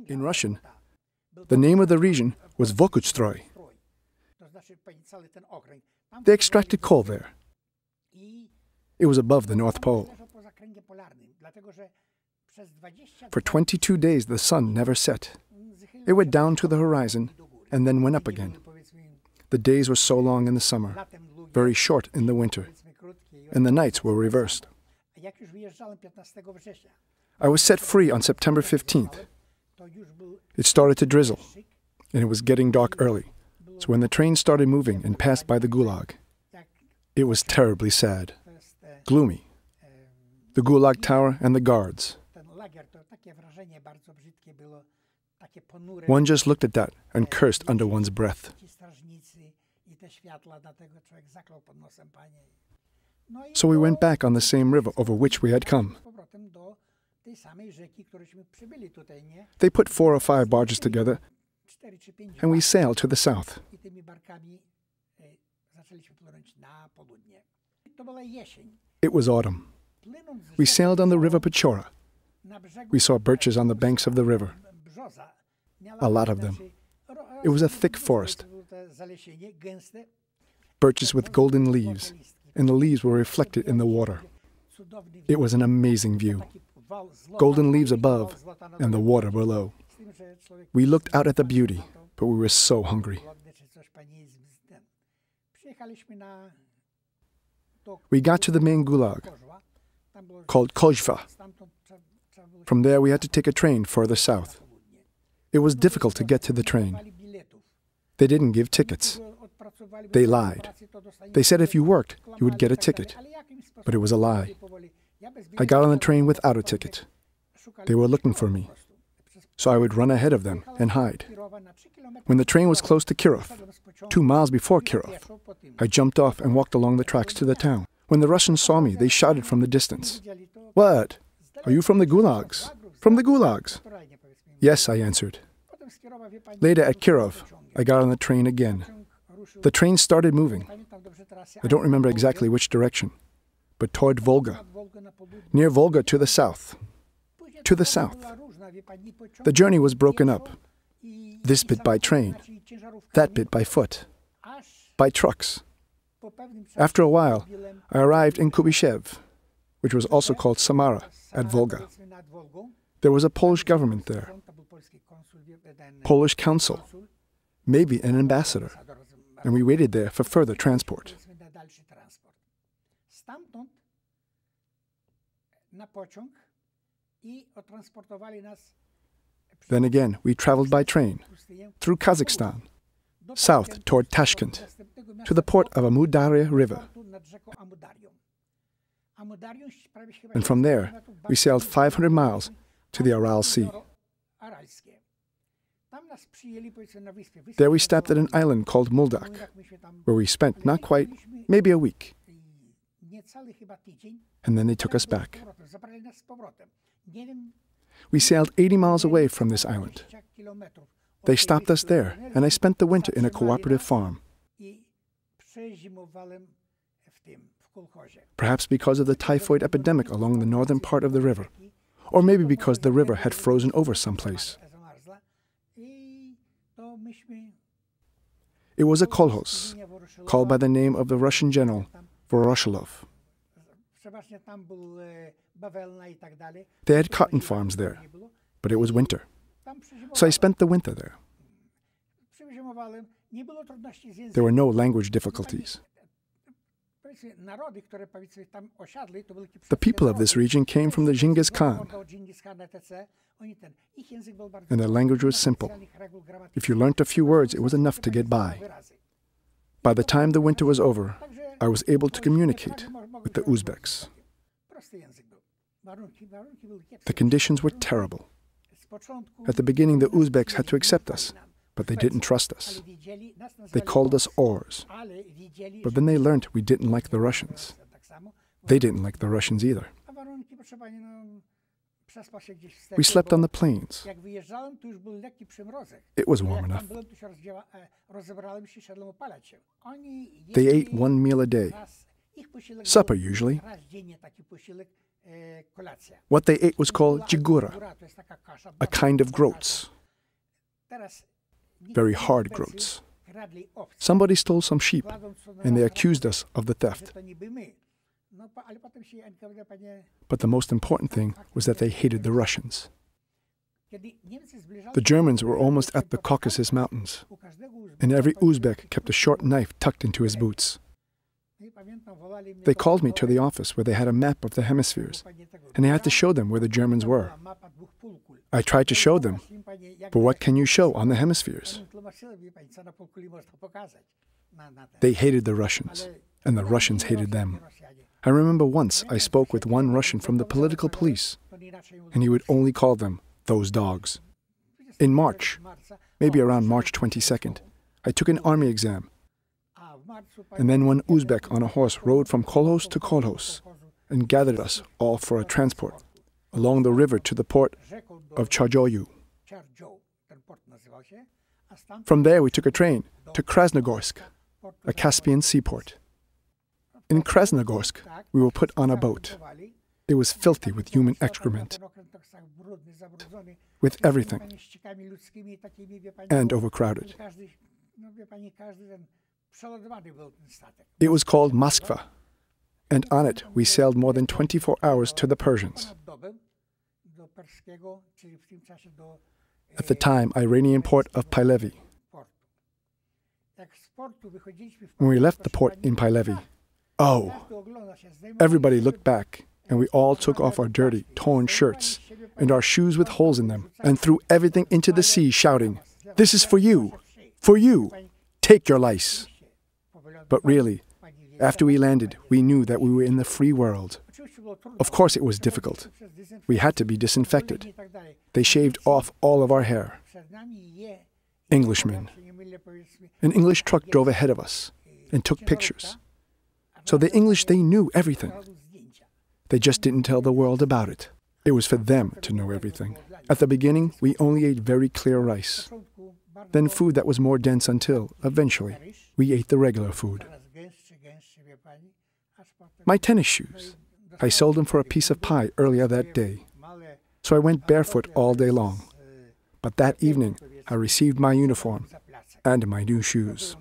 In Russian, the name of the region was Volkochstroy. They extracted coal there. It was above the North Pole. For 22 days the sun never set. It went down to the horizon and then went up again. The days were so long in the summer, very short in the winter, and the nights were reversed. I was set free on September 15th. It started to drizzle, and it was getting dark early. So when the train started moving and passed by the Gulag, it was terribly sad, gloomy. The Gulag Tower and the guards. One just looked at that and cursed under one's breath. So we went back on the same river over which we had come. They put 4 or 5 barges together, and we sailed to the south. It was autumn. We sailed on the river Pechora. We saw birches on the banks of the river. A lot of them. It was a thick forest. Birches with golden leaves, and the leaves were reflected in the water. It was an amazing view. Golden leaves above and the water below. We looked out at the beauty, but we were so hungry. We got to the main gulag, called Kozhva. From there we had to take a train further south. It was difficult to get to the train. They didn't give tickets. They lied. They said if you worked, you would get a ticket. But it was a lie. I got on the train without a ticket. They were looking for me. So I would run ahead of them and hide. When the train was close to Kirov, 2 miles before Kirov, I jumped off and walked along the tracks to the town. When the Russians saw me, they shouted from the distance, "What? Are you from the gulags? From the gulags?" "Yes," I answered. Later at Kirov, I got on the train again. The train started moving. I don't remember exactly which direction, but toward Volga. Near Volga to the south. To the south. The journey was broken up. This bit by train, that bit by foot, by trucks. After a while, I arrived in Kubyshev, which was also called Samara, at Volga. There was a Polish government there, Polish consul, maybe an ambassador, and we waited there for further transport. Then again, we traveled by train, through Kazakhstan, south toward Tashkent, to the port of Amudarya River. And from there, we sailed 500 miles to the Aral Sea. There we stopped at an island called Muldak, where we spent not quite, maybe a week. And then they took us back. We sailed 80 miles away from this island. They stopped us there, and I spent the winter in a cooperative farm. Perhaps because of the typhoid epidemic along the northern part of the river, or maybe because the river had frozen over someplace. It was a kolkhoz, called by the name of the Russian general, Voroshilov. They had cotton farms there, but it was winter. So I spent the winter there. There were no language difficulties. The people of this region came from the Genghis Khan, and their language was simple. If you learnt a few words, it was enough to get by. By the time the winter was over, I was able to communicate with the Uzbeks. The conditions were terrible. At the beginning, the Uzbeks had to accept us, but they didn't trust us. They called us Ors. But then they learned we didn't like the Russians. They didn't like the Russians either. We slept on the plains. It was warm enough. They ate 1 meal a day. Supper, usually. What they ate was called dzigura, a kind of groats, very hard groats. Somebody stole some sheep, and they accused us of the theft. But the most important thing was that they hated the Russians. The Germans were almost at the Caucasus Mountains, and every Uzbek kept a short knife tucked into his boots. They called me to the office where they had a map of the hemispheres, and I had to show them where the Germans were. I tried to show them, but what can you show on the hemispheres? They hated the Russians, and the Russians hated them. I remember once I spoke with one Russian from the political police, and he would only call them those dogs. In March, maybe around March 22nd, I took an army exam, and then one Uzbek on a horse rode from kolkhoz to kolkhoz and gathered us all for a transport along the river to the port of Charjoyu. From there we took a train to Krasnogorsk, a Caspian seaport. In Krasnogorsk, we were put on a boat. It was filthy with human excrement, with everything, and overcrowded. It was called Moskva, and on it we sailed more than 24 hours to the Persians. At the time, Iranian port of Pailevi. When we left the port in Pailevi, oh, everybody looked back, and we all took off our dirty, torn shirts and our shoes with holes in them and threw everything into the sea, shouting, "This is for you! For you! Take your lice!" But really, after we landed, we knew that we were in the free world. Of course it was difficult. We had to be disinfected. They shaved off all of our hair. Englishmen. An English truck drove ahead of us and took pictures. So the English, they knew everything. They just didn't tell the world about it. It was for them to know everything. At the beginning, we only ate very clear rice. Then food that was more dense until, eventually, we ate the regular food. My tennis shoes. I sold them for a piece of pie earlier that day. So I went barefoot all day long. But that evening, I received my uniform and my new shoes.